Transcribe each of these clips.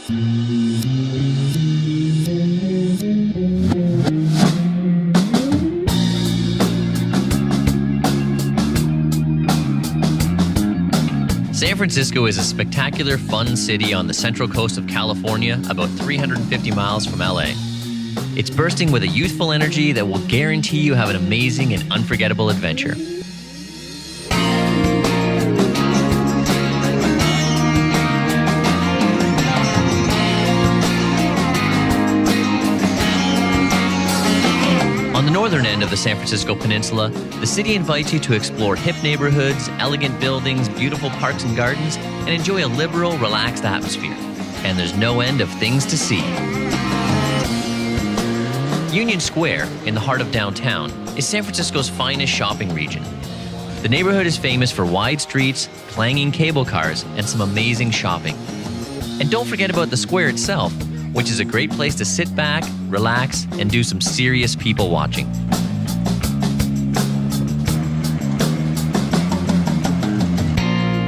San Francisco is a spectacular, fun city on the central coast of California, about 350 miles from LA. It's bursting with a youthful energy that will guarantee you have an amazing and unforgettable adventure. On the northern end of the San Francisco Peninsula, the city invites you to explore hip neighborhoods, elegant buildings, beautiful parks and gardens, and enjoy a liberal, relaxed atmosphere. And there's no end of things to see. Union Square, in the heart of downtown, is San Francisco's finest shopping region. The neighborhood is famous for wide streets, clanging cable cars, and some amazing shopping. And don't forget about the square itself, which is a great place to sit back, relax, and do some serious people watching.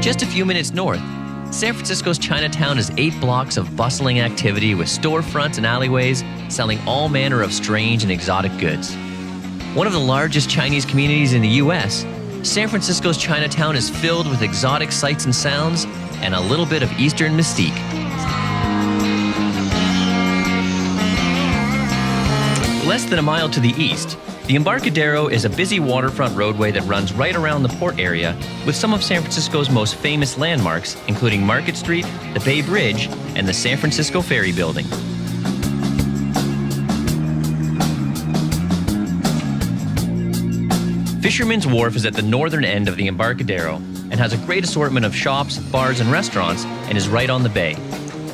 Just a few minutes north, San Francisco's Chinatown is 8 blocks of bustling activity with storefronts and alleyways selling all manner of strange and exotic goods. One of the largest Chinese communities in the U.S., San Francisco's Chinatown is filled with exotic sights and sounds and a little bit of Eastern mystique. Less than a mile to the east, the Embarcadero is a busy waterfront roadway that runs right around the port area with some of San Francisco's most famous landmarks, including Market Street, the Bay Bridge, and the San Francisco Ferry Building. Fisherman's Wharf is at the northern end of the Embarcadero and has a great assortment of shops, bars, and restaurants and is right on the bay.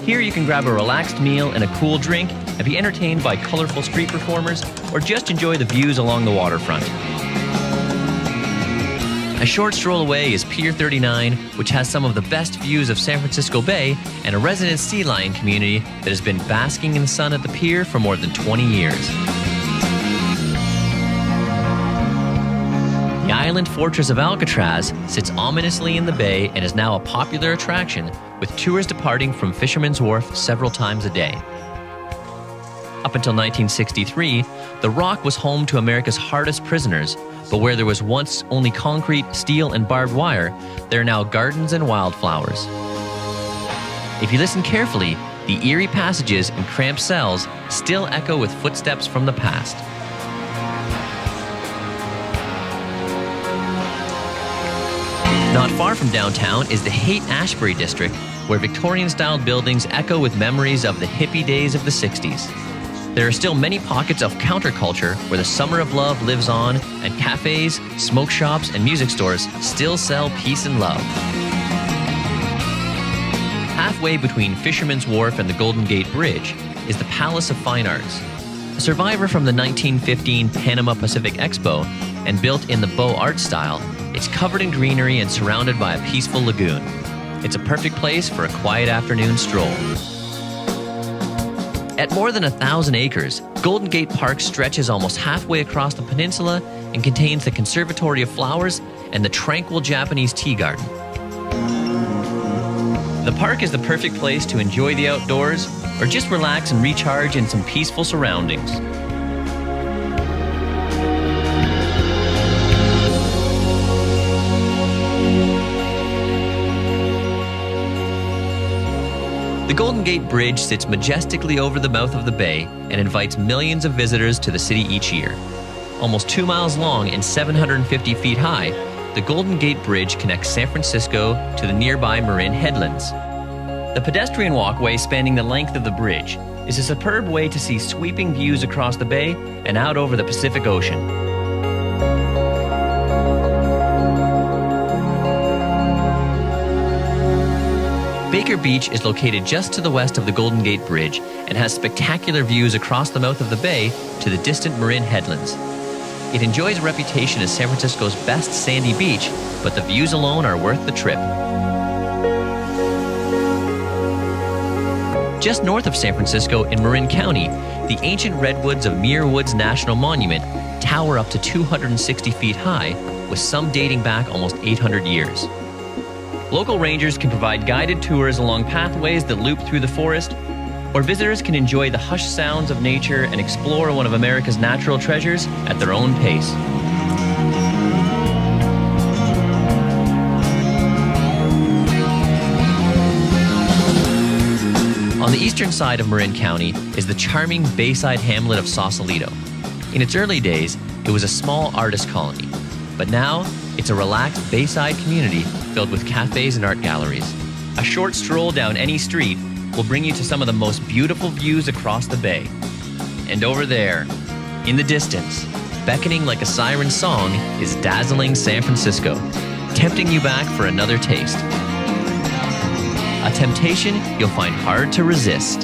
Here you can grab a relaxed meal and a cool drink and be entertained by colorful street performers or just enjoy the views along the waterfront. A short stroll away is Pier 39, which has some of the best views of San Francisco Bay and a resident sea lion community that has been basking in the sun at the pier for more than 20 years. The island fortress of Alcatraz sits ominously in the bay and is now a popular attraction, with tours departing from Fisherman's Wharf several times a day. Up until 1963, the Rock was home to America's hardest prisoners, but where there was once only concrete, steel, and barbed wire, there are now gardens and wildflowers. If you listen carefully, the eerie passages and cramped cells still echo with footsteps from the past. Not far from downtown is the Haight-Ashbury district, where Victorian-style buildings echo with memories of the hippie days of the 60s. There are still many pockets of counterculture where the summer of love lives on, and cafes, smoke shops, and music stores still sell peace and love. Halfway between Fisherman's Wharf and the Golden Gate Bridge is the Palace of Fine Arts. A survivor from the 1915 Panama Pacific Expo and built in the Beaux Arts style, it's covered in greenery and surrounded by a peaceful lagoon. It's a perfect place for a quiet afternoon stroll. At more than 1,000 acres, Golden Gate Park stretches almost halfway across the peninsula and contains the Conservatory of Flowers and the tranquil Japanese tea garden. The park is the perfect place to enjoy the outdoors or just relax and recharge in some peaceful surroundings. The Golden Gate Bridge sits majestically over the mouth of the bay and invites millions of visitors to the city each year. Almost 2 miles long and 750 feet high, the Golden Gate Bridge connects San Francisco to the nearby Marin Headlands. The pedestrian walkway spanning the length of the bridge is a superb way to see sweeping views across the bay and out over the Pacific Ocean. Baker Beach is located just to the west of the Golden Gate Bridge and has spectacular views across the mouth of the bay to the distant Marin Headlands. It enjoys a reputation as San Francisco's best sandy beach, but the views alone are worth the trip. Just north of San Francisco in Marin County, the ancient redwoods of Muir Woods National Monument tower up to 260 feet high, with some dating back almost 800 years. Local rangers can provide guided tours along pathways that loop through the forest, or visitors can enjoy the hushed sounds of nature and explore one of America's natural treasures at their own pace. On the eastern side of Marin County is the charming bayside hamlet of Sausalito. In its early days, it was a small artist colony, but now it's a relaxed bayside community filled with cafes and art galleries. A short stroll down any street will bring you to some of the most beautiful views across the bay. And over there, in the distance, beckoning like a siren song, is dazzling San Francisco, tempting you back for another taste. A temptation you'll find hard to resist.